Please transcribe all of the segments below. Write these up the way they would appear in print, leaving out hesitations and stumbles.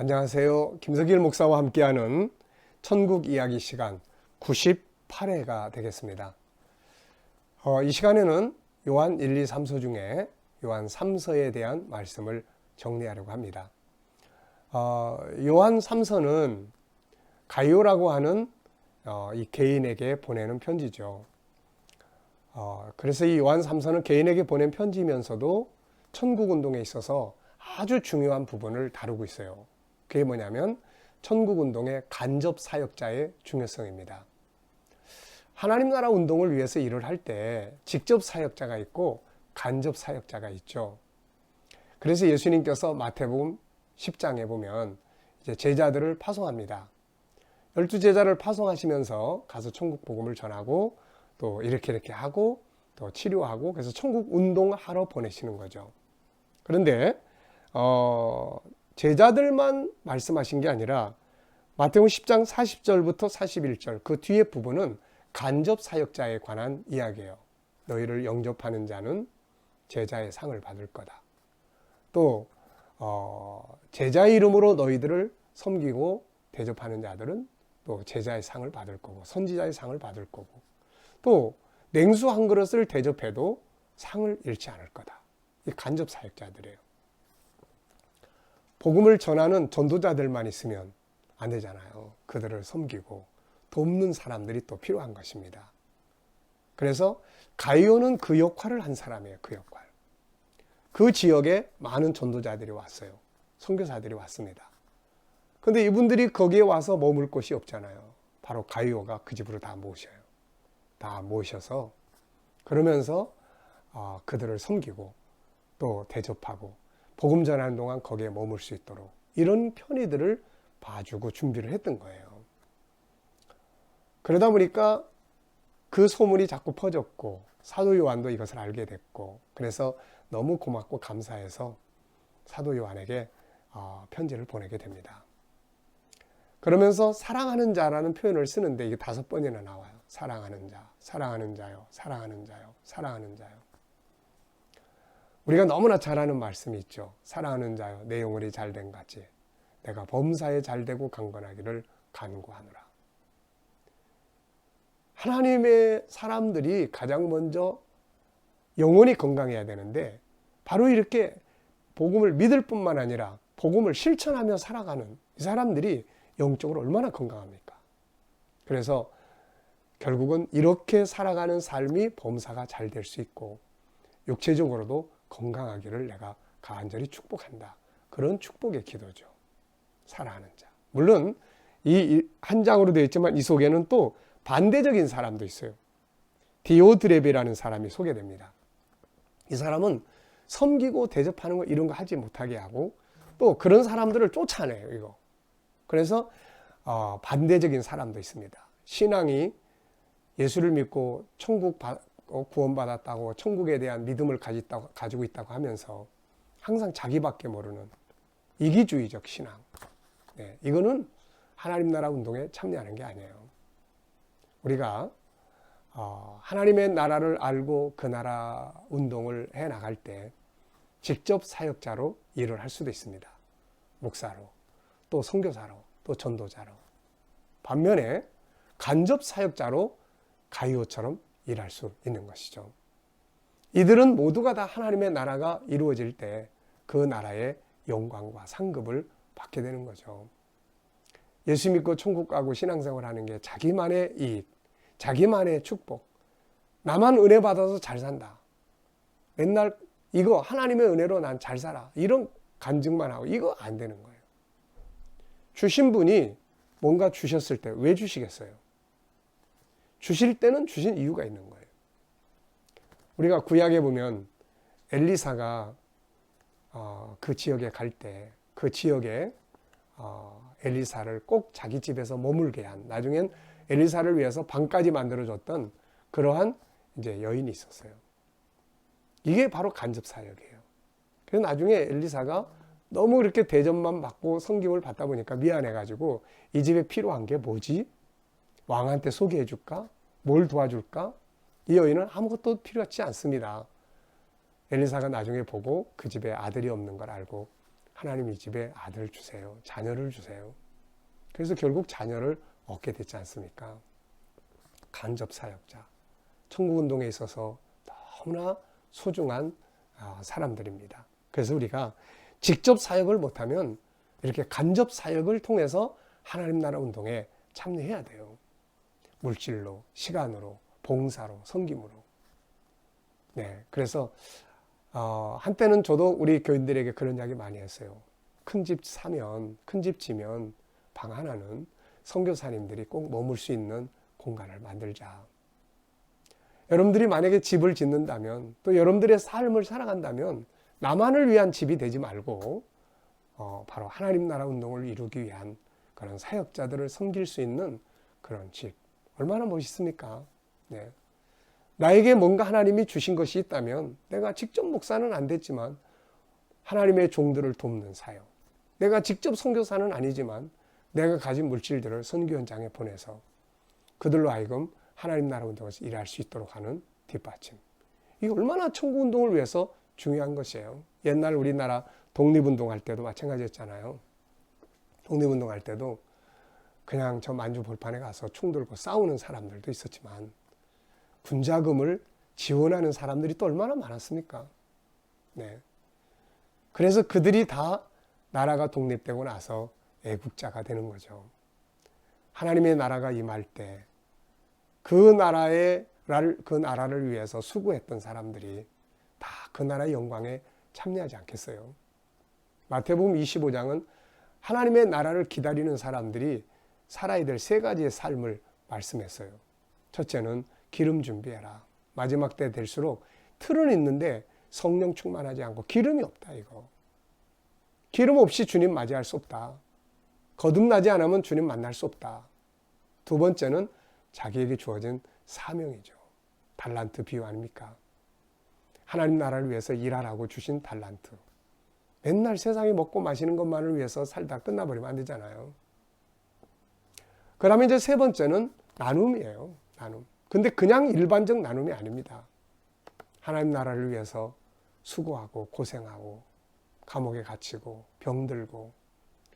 안녕하세요. 김석일 목사와 함께하는 천국 이야기 시간 98회가 되겠습니다. 이 시간에는 요한 1, 2, 3서 중에 요한 3서에 대한 말씀을 정리하려고 합니다. 요한 3서는 가이오라고 하는 이 개인에게 보내는 편지죠. 그래서 이 요한 3서는 개인에게 보낸 편지면서도 천국운동에 있어서 아주 중요한 부분을 다루고 있어요. 그게 뭐냐면 천국운동의 간접 사역자의 중요성입니다. 하나님 나라 운동을 위해서 일을 할 때 직접 사역자가 있고 간접 사역자가 있죠. 그래서 예수님께서 마태복음 10장에 보면 이제 제자들을 파송합니다. 12제자를 파송하시면서 가서 천국 복음을 전하고 또 이렇게 하고 또 치료하고 그래서 천국 운동하러 보내시는 거죠. 그런데 제자들만 말씀하신 게 아니라 마태복음 10장 40절부터 41절 그 뒤에 부분은 간접 사역자에 관한 이야기예요. 너희를 영접하는 자는 제자의 상을 받을 거다. 또 제자의 이름으로 너희들을 섬기고 대접하는 자들은 또 제자의 상을 받을 거고 선지자의 상을 받을 거고 또 냉수 한 그릇을 대접해도 상을 잃지 않을 거다. 이 간접 사역자들이에요. 복음을 전하는 전도자들만 있으면 안 되잖아요. 그들을 섬기고 돕는 사람들이 또 필요한 것입니다. 그래서 가이오는 그 역할을 한 사람이에요. 그 역할. 그 지역에 많은 전도자들이 왔어요. 선교사들이 왔습니다. 그런데 이분들이 거기에 와서 머물 곳이 없잖아요. 바로 가이오가 그 집으로 다 모셔요. 다 모셔서 그러면서 그들을 섬기고 또 대접하고 복음 전하는 동안 거기에 머물 수 있도록 이런 편의들을 봐주고 준비를 했던 거예요. 그러다 보니까 그 소문이 자꾸 퍼졌고 사도 요한도 이것을 알게 됐고 그래서 너무 고맙고 감사해서 사도 요한에게 편지를 보내게 됩니다. 그러면서 사랑하는 자라는 표현을 쓰는데 이게 5번이나 나와요. 사랑하는 자, 사랑하는 자요, 사랑하는 자요, 사랑하는 자요. 우리가 너무나 잘 아는 말씀이 있죠. 사랑하는 자요, 내 영혼이 잘된 같이 내가 범사에 잘되고 강건하기를 간구하노라. 하나님의 사람들이 가장 먼저 영혼이 건강해야 되는데 바로 이렇게 복음을 믿을 뿐만 아니라 복음을 실천하며 살아가는 이 사람들이 영적으로 얼마나 건강합니까? 그래서 결국은 이렇게 살아가는 삶이 범사가 잘 될 수 있고 육체적으로도 건강하기를 내가 간절히 축복한다. 그런 축복의 기도죠. 사랑하는 자. 물론 이 한 장으로 되어 있지만 이 속에는 또 반대적인 사람도 있어요. 디오드레베라는 사람이 소개됩니다. 이 사람은 섬기고 대접하는 거 이런 거 하지 못하게 하고 또 그런 사람들을 쫓아내요. 이거. 그래서 반대적인 사람도 있습니다. 신앙이 예수를 믿고 천국 구원받았다고 천국에 대한 믿음을 가지고 있다고 하면서 항상 자기밖에 모르는 이기주의적 신앙. 네, 이거는 하나님 나라 운동에 참여하는 게 아니에요. 우리가 하나님의 나라를 알고 그 나라 운동을 해나갈 때 직접 사역자로 일을 할 수도 있습니다. 목사로, 또 선교사로, 또 전도자로. 반면에 간접 사역자로 가이오처럼 일할 수 있는 것이죠. 이들은 모두가 다 하나님의 나라가 이루어질 때 그 나라의 영광과 상급을 받게 되는 거죠. 예수 믿고 천국 가고 신앙생활 하는 게 자기만의 이익, 자기만의 축복. 나만 은혜 받아서 잘 산다. 맨날 이거 하나님의 은혜로 난 잘 살아. 이런 간증만 하고 이거 안 되는 거예요. 주신 분이 뭔가 주셨을 때 왜 주시겠어요? 주실 때는 주신 이유가 있는 거예요. 우리가 구약에 보면 엘리사가 그 지역에 갈 때 그 지역에 엘리사를 꼭 자기 집에서 머물게 한 나중엔 엘리사를 위해서 방까지 만들어줬던 그러한 이제 여인이 있었어요. 이게 바로 간접 사역이에요. 그래서 나중에 엘리사가 너무 그렇게 대접만 받고 섬김을 받다 보니까 미안해가지고 이 집에 필요한 게 뭐지? 왕한테 소개해 줄까? 뭘 도와줄까? 이 여인은 아무것도 필요하지 않습니다. 엘리사가 나중에 보고 그 집에 아들이 없는 걸 알고 하나님 이 집에 아들 주세요. 자녀를 주세요. 그래서 결국 자녀를 얻게 됐지 않습니까? 간접 사역자. 천국운동에 있어서 너무나 소중한 사람들입니다. 그래서 우리가 직접 사역을 못하면 이렇게 간접 사역을 통해서 하나님 나라 운동에 참여해야 돼요. 물질로, 시간으로, 봉사로, 섬김으로. 네, 그래서 한때는 저도 우리 교인들에게 그런 이야기 많이 했어요. 큰 집 사면, 큰 집 지면 방 하나는 선교사님들이 꼭 머물 수 있는 공간을 만들자. 여러분들이 만약에 집을 짓는다면, 또 여러분들의 삶을 살아간다면 나만을 위한 집이 되지 말고 바로 하나님 나라 운동을 이루기 위한 그런 사역자들을 섬길 수 있는 그런 집. 얼마나 멋있습니까? 네. 나에게 뭔가 하나님이 주신 것이 있다면 내가 직접 목사는 안 됐지만 하나님의 종들을 돕는 사역. 내가 직접 선교사는 아니지만 내가 가진 물질들을 선교 현장에 보내서 그들로 하여금 하나님 나라 운동에서 일할 수 있도록 하는 뒷받침. 이게 얼마나 천국운동을 위해서 중요한 것이에요. 옛날 우리나라 독립운동할 때도 마찬가지였잖아요. 독립운동할 때도 그냥 저 만주 벌판에 가서 총 들고 싸우는 사람들도 있었지만 군자금을 지원하는 사람들이 또 얼마나 많았습니까? 네. 그래서 그들이 다 나라가 독립되고 나서 애국자가 되는 거죠. 하나님의 나라가 임할 때 그 나라를 위해서 수고했던 사람들이 다 그 나라의 영광에 참여하지 않겠어요? 마태복음 25장은 하나님의 나라를 기다리는 사람들이 살아야 될 세 가지의 삶을 말씀했어요. 첫째는 기름 준비해라. 마지막 때 될수록 틀은 있는데 성령 충만하지 않고 기름이 없다 이거. 기름 없이 주님 맞이할 수 없다. 거듭나지 않으면 주님 만날 수 없다. 두 번째는 자기에게 주어진 사명이죠. 달란트 비유 아닙니까? 하나님 나라를 위해서 일하라고 주신 달란트. 맨날 세상에 먹고 마시는 것만을 위해서 살다 끝나버리면 안 되잖아요. 그러면 이제 세 번째는 나눔이에요. 나눔. 근데 그냥 일반적 나눔이 아닙니다. 하나님 나라를 위해서 수고하고 고생하고 감옥에 갇히고 병들고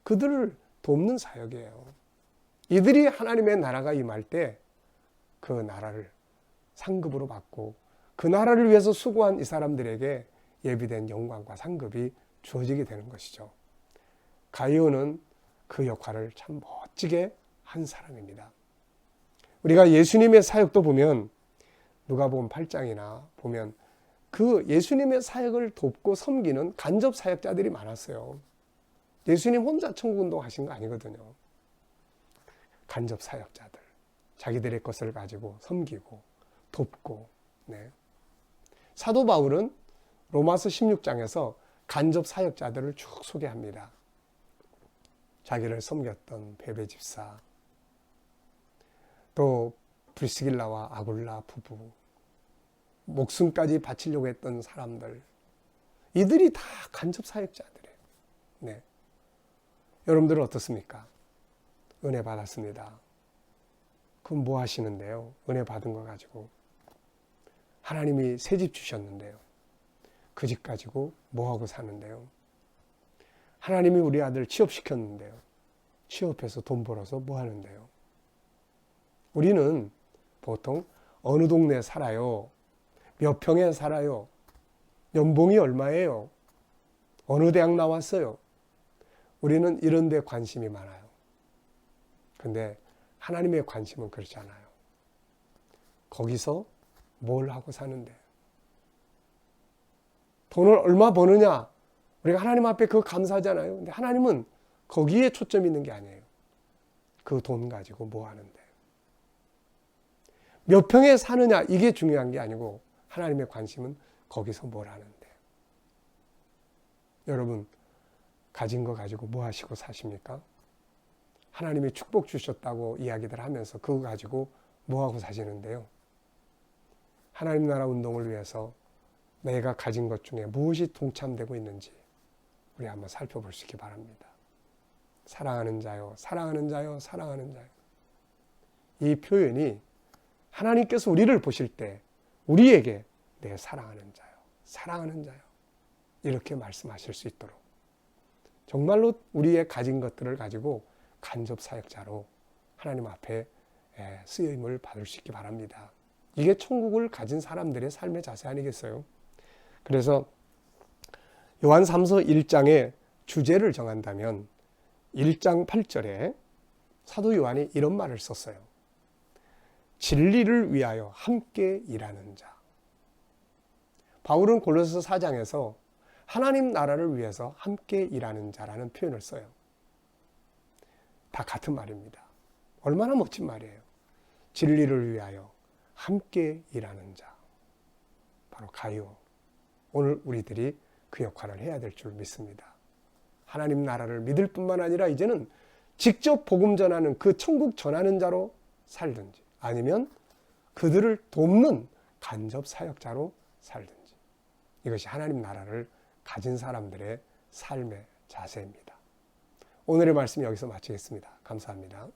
그들을 돕는 사역이에요. 이들이 하나님의 나라가 임할 때 그 나라를 상급으로 받고 그 나라를 위해서 수고한 이 사람들에게 예비된 영광과 상급이 주어지게 되는 것이죠. 가이오는 그 역할을 참 멋지게 한 사람입니다. 우리가 예수님의 사역도 보면 누가복음 8장이나 보면 그 예수님의 사역을 돕고 섬기는 간접 사역자들이 많았어요. 예수님 혼자 천국운동 하신 거 아니거든요. 간접 사역자들. 자기들의 것을 가지고 섬기고 돕고. 네. 사도 바울은 로마서 16장에서 간접 사역자들을 쭉 소개합니다. 자기를 섬겼던 베베 집사, 또 브리스길라와 아굴라 부부, 목숨까지 바치려고 했던 사람들, 이들이 다 간접 사역자들이에요. 네. 여러분들은 어떻습니까? 은혜 받았습니다. 그럼 뭐 하시는데요? 은혜 받은 거 가지고. 하나님이 새 집 주셨는데요. 그 집 가지고 뭐 하고 사는데요? 하나님이 우리 아들 취업시켰는데요. 취업해서 돈 벌어서 뭐 하는데요? 우리는 보통 어느 동네에 살아요? 몇 평에 살아요? 연봉이 얼마예요? 어느 대학 나왔어요? 우리는 이런 데 관심이 많아요. 근데 하나님의 관심은 그렇지 않아요. 거기서 뭘 하고 사는데? 돈을 얼마 버느냐? 우리가 하나님 앞에 그거 감사하잖아요. 근데 하나님은 거기에 초점이 있는 게 아니에요. 그 돈 가지고 뭐 하는데? 몇 평에 사느냐? 이게 중요한 게 아니고 하나님의 관심은 거기서 뭘 하는데? 여러분, 가진 거 가지고 뭐 하시고 사십니까? 하나님이 축복 주셨다고 이야기들 하면서 그거 가지고 뭐 하고 사시는데요? 하나님 나라 운동을 위해서 내가 가진 것 중에 무엇이 동참되고 있는지 우리 한번 살펴볼 수 있기 바랍니다. 사랑하는 자요, 사랑하는 자요, 사랑하는 자요. 이 표현이 하나님께서 우리를 보실 때 우리에게 내 사랑하는 자요, 사랑하는 자요. 이렇게 말씀하실 수 있도록 정말로 우리의 가진 것들을 가지고 간접 사역자로 하나님 앞에 쓰임을 받을 수 있기 바랍니다. 이게 천국을 가진 사람들의 삶의 자세 아니겠어요? 그래서 요한 3서 1장의 주제를 정한다면 1장 8절에 사도 요한이 이런 말을 썼어요. 진리를 위하여 함께 일하는 자. 바울은 골로새서 4장에서 하나님 나라를 위해서 함께 일하는 자라는 표현을 써요. 다 같은 말입니다. 얼마나 멋진 말이에요. 진리를 위하여 함께 일하는 자. 바로 가요. 오늘 우리들이 그 역할을 해야 될 줄 믿습니다. 하나님 나라를 믿을 뿐만 아니라 이제는 직접 복음 전하는 그 천국 전하는 자로 살든지 아니면 그들을 돕는 간접 사역자로 살든지 이것이 하나님 나라를 가진 사람들의 삶의 자세입니다. 오늘의 말씀 여기서 마치겠습니다. 감사합니다.